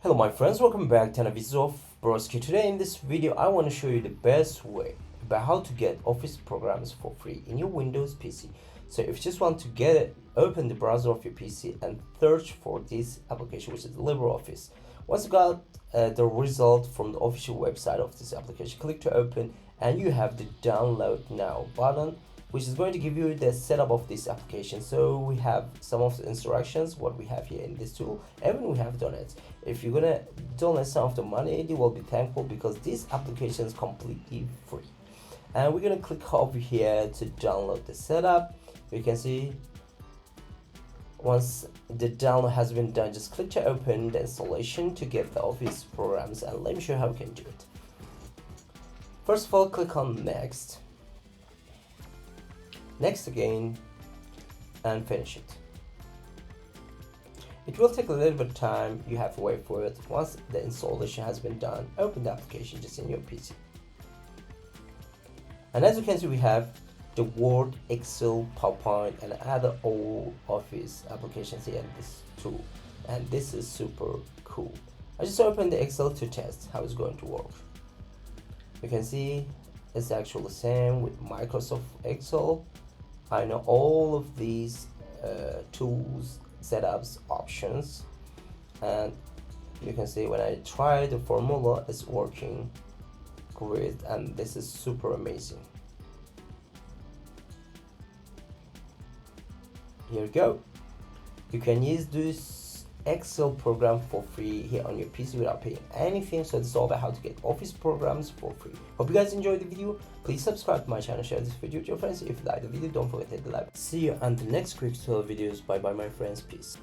Hello my friends, welcome back to another video of Broski. Today in this video I want to show you the best way about how to get Office programs for free in your Windows PC. So if you just want to get it, open the browser of your PC and search for this application, which is LibreOffice. Once you got the result from the official website of this application, click to open and you have the download now button, which is going to give you the setup of this application. So we have some of the instructions, what we have here in this tool, and we have done it. If you're gonna donate some of the money, you will be thankful because this application is completely free. And we're gonna click over here to download the setup. You can see once the download has been done, just click to open the installation to get the Office programs, and let me show you how you can do it. First of all, click on next again, and finish it. It will take a little bit of time, you have to wait for it. Once the installation has been done, open the application just in your PC. And as you can see, we have the Word, Excel, PowerPoint, and other all Office applications here in this tool. And this is super cool. I just opened the Excel to test how it's going to work. You can see it's actually the same with Microsoft Excel. I know all of these tools, setups, options, and you can see when I try the formula, it's working great, and this is super amazing. Here we go. You can use this Excel program for free here on your PC without paying anything. So this is all about how to get Office programs for free. Hope you guys enjoyed the video. Please subscribe to my channel, share this video with your friends. If you like the video, don't forget to hit the like. See you on the next quick tutorial videos. Bye bye my friends, peace.